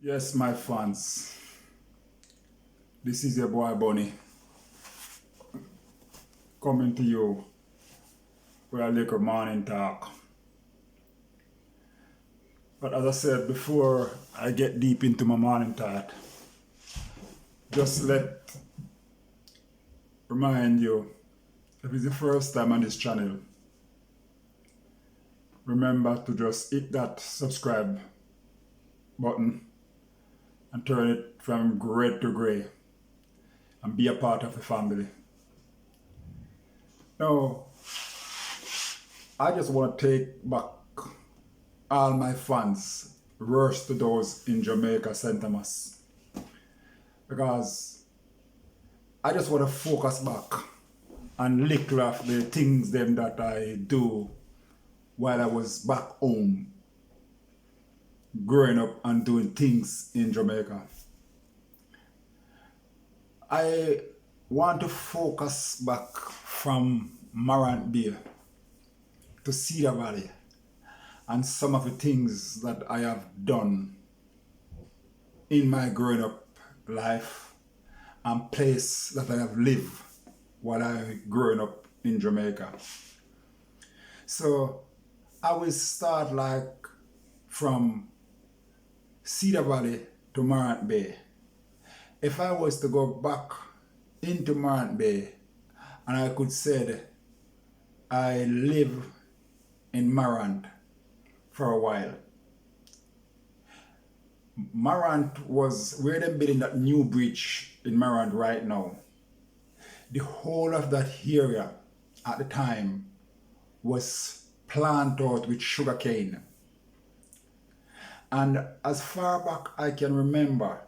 Yes, my fans, this is your boy Bunny coming to you with a little morning talk. But as I said before I get deep into my morning talk, just remind you, if it's the first time on this channel, remember to just hit that subscribe button and turn it from red to gray and be a part of the family. Now, I just want to take back all my fans, worse to those in Jamaica, St. Thomas, because I just want to focus back and lick off the things them that I do while I was back home, growing up and doing things in Jamaica. I want to focus back from Morant Bay to Cedar Valley and some of the things that I have done in my growing up life and place that I have lived while I growing up in Jamaica. So I will start like from Cedar Valley to Morant Bay. If I was to go back into Morant Bay and I could say that I live in Morant for a while. Morant was where they're building that new bridge in Morant right now. The whole of that area at the time was planted out with sugarcane. And as far back I can remember,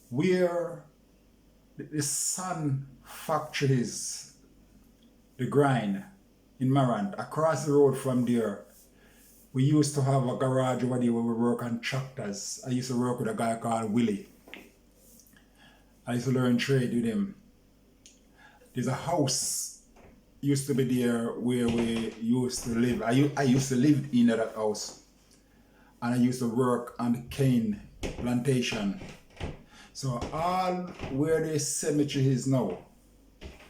where the sun factories, the grind in Morant, across the road from there, we used to have a garage over there where we work on tractors. I used to work with a guy called Willie. I used to learn trade with him. There's a house used to be there where we used to live. I used to live in that house, and I used to work on the cane plantation. So all where the cemetery is now,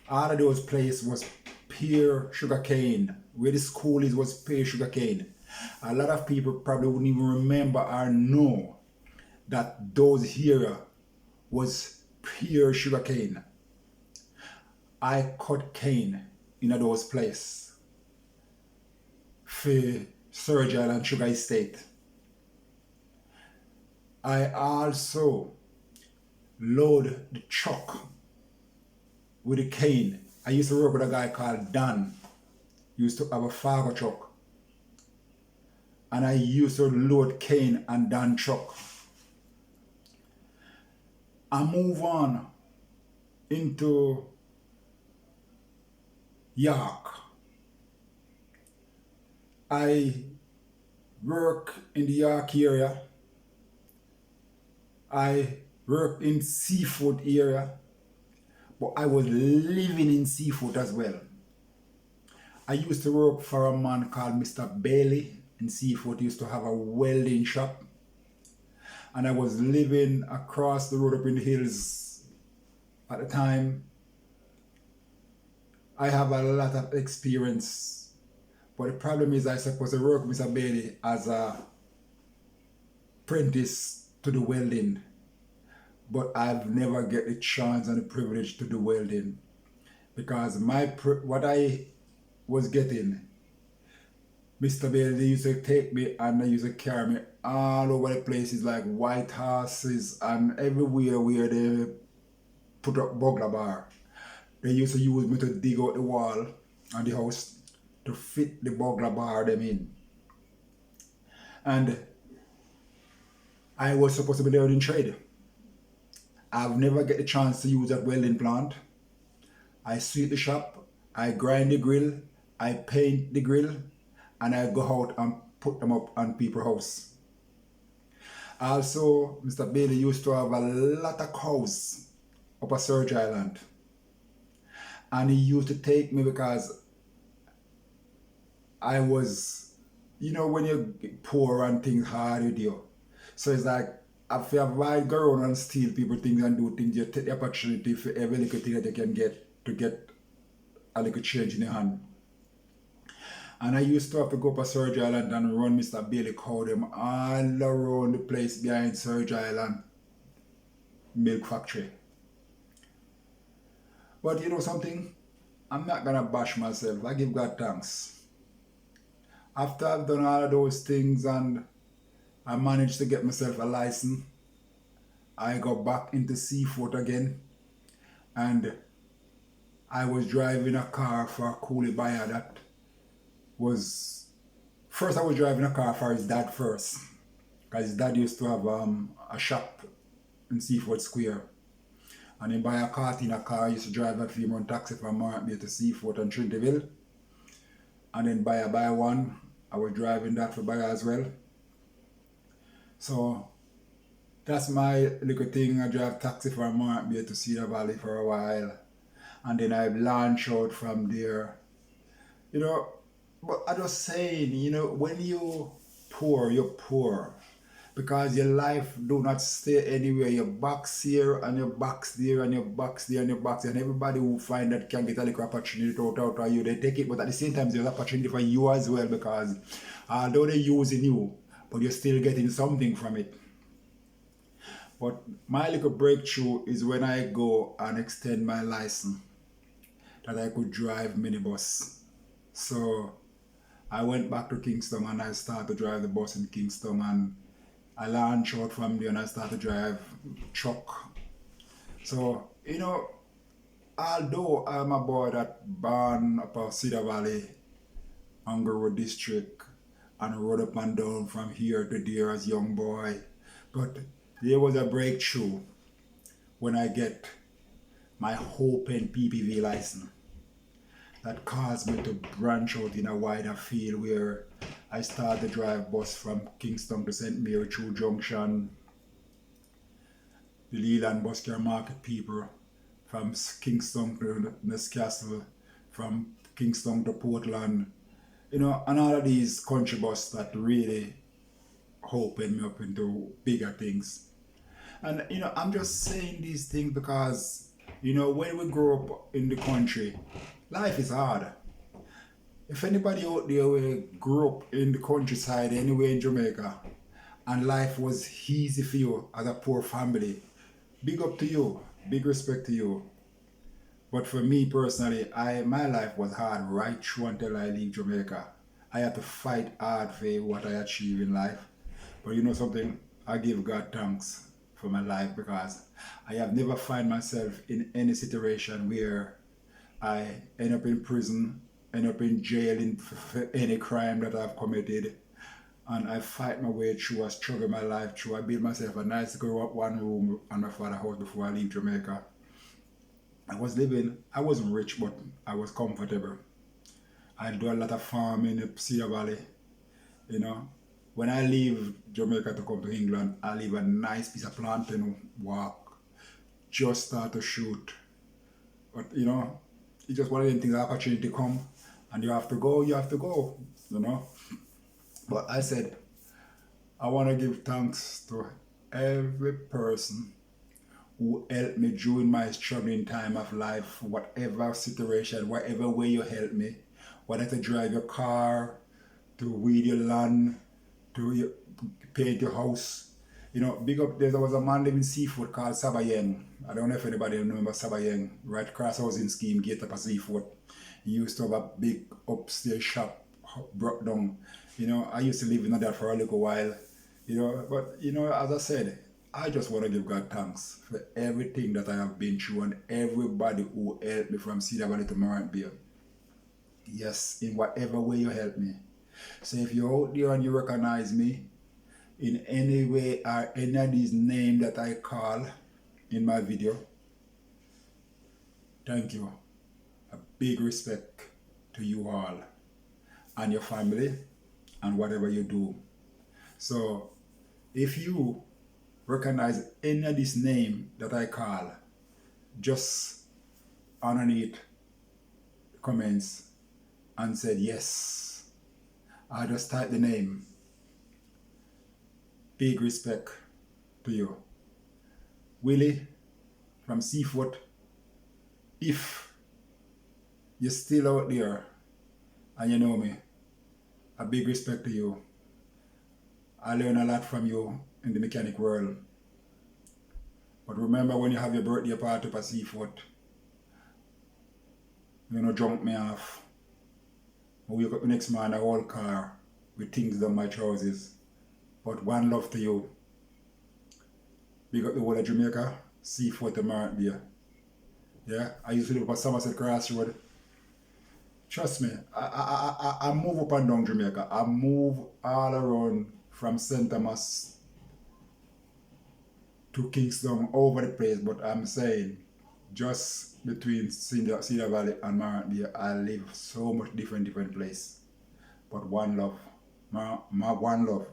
all of those places was pure sugarcane. Where the school is was pure sugarcane. A lot of people probably wouldn't even remember or know that those area was pure sugarcane. I cut cane in those places for Surgery and Sugar Estate. I also load the truck with the cane. I used to work with a guy called Dan. He used to have a Fargo truck. And I used to load cane and Dan truck. I move on into York. I work in the York area. I work in seafood area, but I was living in seafood as well. I used to work for a man called Mr. Bailey in seafood. He used to have a welding shop, and I was living across the road up in the hills at the time. I have a lot of experience, but the problem is I supposed to work with Mr. Bailey as a apprentice to the welding, but I've never get the chance and the privilege to do welding because what I was getting, Mr. Bailey used to take me and they used to carry me all over the places like White Horses and everywhere where they put up burglar bar. They used to use me to dig out the wall and the house to fit the burglar bar them in. And I was supposed to be learning trade. I've never get the chance to use that welding plant. I sweep the shop, I grind the grill, I paint the grill, and I go out and put them up on people's house. Also, Mr. Bailey used to have a lot of cows up at Surge Island. And he used to take me because I was you know, when you're poor and things hard with you. So it's like, if you avoid go around and steal people things and do things, you take the opportunity for every little thing that you can get to get a little change in your hand. And I used to have to go up to Surgery Island and run Mr. Bailey cow them all around the place behind Surgery Island milk factory. But you know something? I'm not gonna bash myself. I give God thanks. After I've done all of those things and I managed to get myself a license, I got back into seafood again, and I was driving a car for a coolie buyer that was, first I was driving a car for his dad first, because his dad used to have a shop in Seafood Square, and he buy a cart in a car. He used to drive that Fremont taxi from Morant Bay to Seafood and Trinity, and then buy one. I was driving that for buyer as well. So that's my little thing. I drive taxi from Morant Bay to Cedar Valley for a while, and then I launch out from there. You know, but I just saying, you know, when you poor, you're poor. Because your life do not stay anywhere. Your box here and your box there and your box there and your box there. And everybody who find that can get a little opportunity out of you, they take it. But at the same time, there's opportunity for you as well, because although they're using you, but you're still getting something from it. But my little breakthrough is when I go and extend my license that I could drive minibus. So I went back to Kingston and I started to drive the bus in Kingston, and I launched out from there and I started to drive truck. So, you know, although I'm a boy that born up of Cedar Valley, Road district, and rode up and down from here to there as young boy, but there was a breakthrough when I get my Hope and PPV license that caused me to branch out in a wider field, where I started to drive bus from Kingston to St. Mary through Junction, the Leland Buscar Market people, from Kingston to Newcastle, from Kingston to Portland, you know, and all of these country bus that really opened me up into bigger things. And you know, I'm just saying these things because, you know, when we grow up in the country, life is hard. If anybody out there will grew up in the countryside anywhere in Jamaica and life was easy for you as a poor family, big up to you, big respect to you. But for me personally, my life was hard right through until I leave Jamaica. I had to fight hard for what I achieve in life. But you know something, I give God thanks for my life, because I have never find myself in any situation where I end up in prison, end up in jail for any crime that I've committed. And I fight my way through, I struggle my life through. I build myself a nice grow up one room on my father's house before I leave Jamaica. I wasn't rich, but I was comfortable. I do a lot of farming in the Cedar Valley, you know. When I leave Jamaica to come to England, I leave a nice piece of plantain walk, just start to shoot. But you know, it's just one of the things, the opportunity come and you have to go, you know. But I said, I want to give thanks to every person who helped me during my struggling time of life, whatever situation, whatever way you help me, whether to drive your car, to weed your land, to paint your house. You know, big up, there was a man living Seafood called Sabayeng. I don't know if anybody remember Sabayeng, right across housing scheme, gate up a Seafood. He used to have a big upstairs shop, brought down. You know, I used to live in that for a little while. You know, but you know, as I said, I just want to give God thanks for everything that I have been through and everybody who helped me from Cedar Valley to Morant Bay. Yes, in whatever way you help me. So if you're out there and you recognize me in any way or any of these names that I call in my video, thank you. A big respect to you all and your family and whatever you do. So if you recognize any of this name that I call, just underneath comments and said yes, I just type the name. Big respect to you. Willie from Seafoot, if you're still out there and you know me, a big respect to you. I learn a lot from you in the mechanic world. But remember when you have your birthday party for Seafoot, you know, jump me off. I wake up the next morning, a whole car with things down my trousers. But one love to you. Big up the whole of Jamaica, Seafoot and Morant Bay. Yeah, I used to live at Somerset Crossroad. Trust me, I move up and down Jamaica. I move all around from St. Thomas to Kingston, over the place. But I'm saying, just between Cedar Valley and Morant Bay, I live so much different place. But one love, my one love,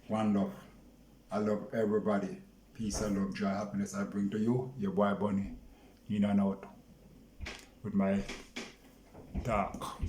one love. I love everybody. Peace and love, joy, happiness I bring to you. Your boy Bunny, in and out with my talk.